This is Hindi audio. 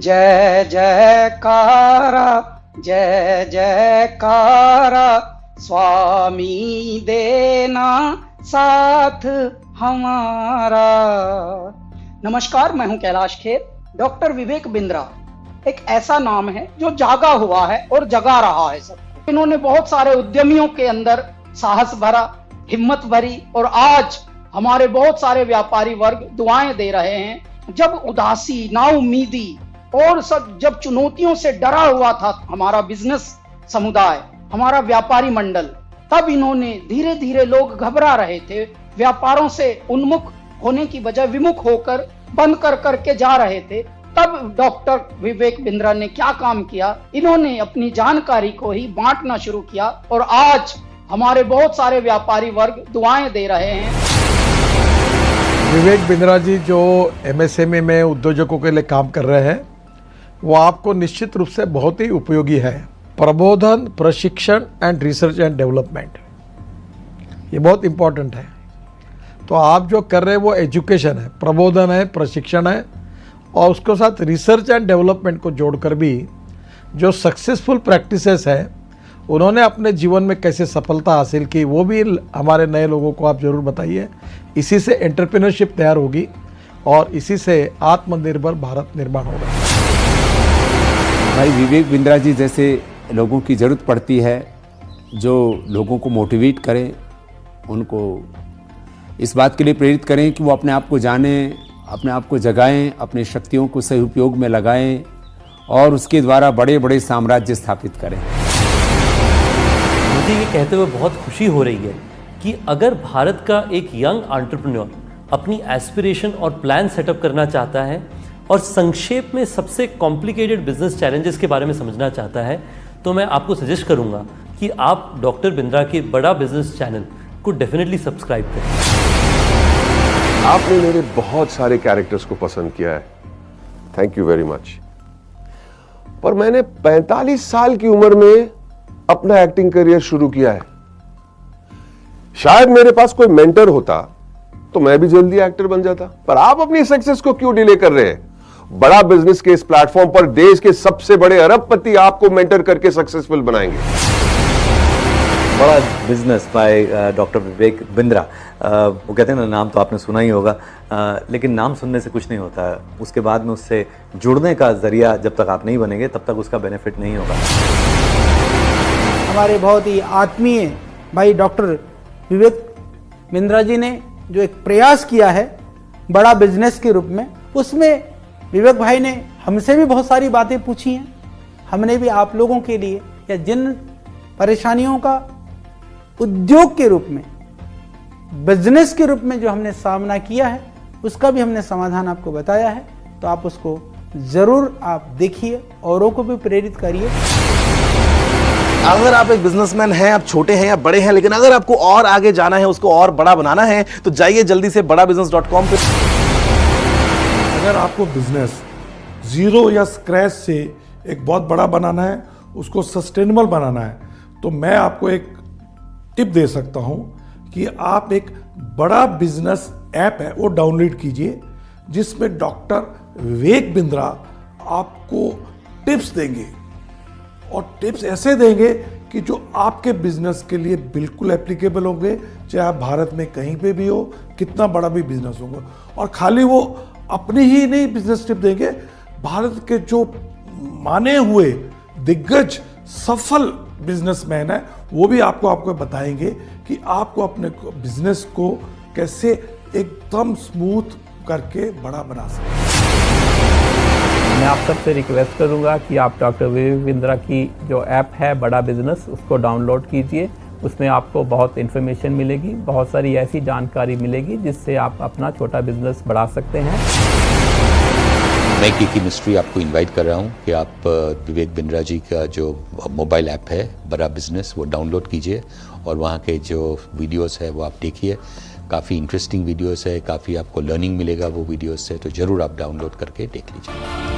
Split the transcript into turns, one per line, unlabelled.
जय जयकारा जय जयकारा, स्वामी देना साथ हमारा। नमस्कार, मैं हूं कैलाश खेर। डॉक्टर विवेक बिंद्रा एक ऐसा नाम है जो जागा हुआ है और जगा रहा है सब। इन्होंने बहुत सारे उद्यमियों के अंदर साहस भरा, हिम्मत भरी, और आज हमारे बहुत सारे व्यापारी वर्ग दुआएं दे रहे हैं। जब उदासी, नाउमीदी और सब जब चुनौतियों से डरा हुआ था हमारा बिजनेस समुदाय, हमारा व्यापारी मंडल, तब इन्होंने धीरे धीरे, लोग घबरा रहे थे, व्यापारों से उन्मुख होने की बजाय विमुख होकर बंद कर करके जा रहे थे, तब डॉक्टर विवेक बिंद्रा ने क्या काम किया, इन्होंने अपनी जानकारी को ही बांटना शुरू किया और आज हमारे बहुत सारे व्यापारी वर्ग दुआएं दे रहे हैं।
विवेक बिंद्रा जी जो एमएसएमई में उद्योजकों के लिए काम कर रहे हैं, वो आपको निश्चित रूप से बहुत ही उपयोगी है। प्रबोधन, प्रशिक्षण एंड रिसर्च एंड डेवलपमेंट, ये बहुत इम्पोर्टेंट है। तो आप जो कर रहे हैं वो एजुकेशन है, प्रबोधन है, प्रशिक्षण है, और उसके साथ रिसर्च एंड डेवलपमेंट को जोड़कर भी जो सक्सेसफुल प्रैक्टिसेस है, उन्होंने अपने जीवन में कैसे सफलता हासिल की, वो भी हमारे नए लोगों को आप ज़रूर बताइए। इसी से एंटरप्रेन्योरशिप तैयार होगी और इसी से आत्मनिर्भर भारत निर्माण होगा।
भाई विवेक बिंद्रा जी जैसे लोगों की ज़रूरत पड़ती है, जो लोगों को मोटिवेट करें, उनको इस बात के लिए प्रेरित करें कि वो अपने आप को जानें, अपने आप को जगाएं, अपनी शक्तियों को सही उपयोग में लगाएं और उसके द्वारा बड़े बड़े साम्राज्य स्थापित करें।
मुझे ये कहते हुए बहुत खुशी हो रही है कि अगर भारत का एक यंग एंटरप्रेन्योर अपनी एस्पिरेशन और प्लान सेटअप करना चाहता है और संक्षेप में सबसे कॉम्प्लिकेटेड बिजनेस चैलेंजेस के बारे में समझना चाहता है, तो मैं आपको सजेस्ट करूंगा कि आप डॉक्टर बिंद्रा के बड़ा बिजनेस चैनल को डेफिनेटली सब्सक्राइब करें।
आपने मेरे बहुत सारे कैरेक्टर्स को पसंद किया है, थैंक यू वेरी मच। पर मैंने 45 साल की उम्र में अपना एक्टिंग करियर शुरू किया है। शायद मेरे पास कोई मेंटर होता तो मैं भी जल्दी एक्टर बन जाता। पर आप अपनी सक्सेस को क्यों डिले कर रहे हैं? बड़ा बिजनेस के इस प्लेटफॉर्म पर देश के सबसे बड़े अरबपति आपको मेंटर करके सक्सेसफुल बनाएंगे।
बड़ा business by doctor Vivek Bindra. वो कहते हैं ना, नाम तो आपने सुना ही होगा, लेकिन नाम सुनने से कुछ नहीं होता है। उसके बाद में उससे जुड़ने का जरिया जब तक आप नहीं बनेंगे तब तक उसका बेनिफिट नहीं होगा।
हमारे बहुत ही आत्मीय भाई डॉक्टर विवेक बिंद्रा जी ने जो एक प्रयास किया है बड़ा बिजनेस के रूप में, उसमें विवेक भाई ने हमसे भी बहुत सारी बातें पूछी हैं। हमने भी आप लोगों के लिए, या जिन परेशानियों का उद्योग के रूप में, बिजनेस के रूप में जो हमने सामना किया है, उसका भी हमने समाधान आपको बताया है। तो आप उसको जरूर आप देखिए, औरों को भी प्रेरित करिए।
अगर आप एक बिजनेसमैन हैं, आप छोटे हैं या बड़े हैं, लेकिन अगर आपको और आगे जाना है, उसको और बड़ा बनाना है, तो जाइए जल्दी से badabusiness.com पे।
अगर आपको बिजनेस जीरो या स्क्रैच से एक बहुत बड़ा बनाना है, उसको सस्टेनेबल बनाना है, तो मैं आपको एक टिप दे सकता हूं कि आप एक बड़ा बिजनेस ऐप है वो डाउनलोड कीजिए, जिसमें डॉक्टर विवेक बिंद्रा आपको टिप्स देंगे, और टिप्स ऐसे देंगे कि जो आपके बिजनेस के लिए बिल्कुल एप्लीकेबल होंगे, चाहे आप भारत में कहीं पे भी हो, कितना बड़ा भी बिजनेस होगा। और खाली वो अपनी ही नहीं बिजनेस टिप देंगे, भारत के जो माने हुए दिग्गज सफल बिजनेसमैन है, वो भी आपको बताएंगे कि आपको अपने बिजनेस को कैसे एकदम स्मूथ करके बड़ा बना सकते।
मैं आप सबसे रिक्वेस्ट करूंगा कि आप डॉक्टर विवेक बिंद्रा की जो ऐप है बड़ा बिजनेस, उसको डाउनलोड कीजिए। उसमें आपको बहुत इन्फॉर्मेशन मिलेगी, बहुत सारी ऐसी जानकारी मिलेगी जिससे आप अपना छोटा बिजनेस बढ़ा सकते हैं।
मैं की मिस्ट्री आपको इनवाइट कर रहा हूं कि आप विवेक बिंद्रा जी का जो मोबाइल ऐप है बड़ा बिजनेस, वो डाउनलोड कीजिए और वहाँ के जो वीडियोस है वो आप देखिए। काफ़ी इंटरेस्टिंग वीडियोस है, काफ़ी आपको लर्निंग मिलेगा वो वीडियोस से, तो ज़रूर आप डाउनलोड करके देख लीजिए।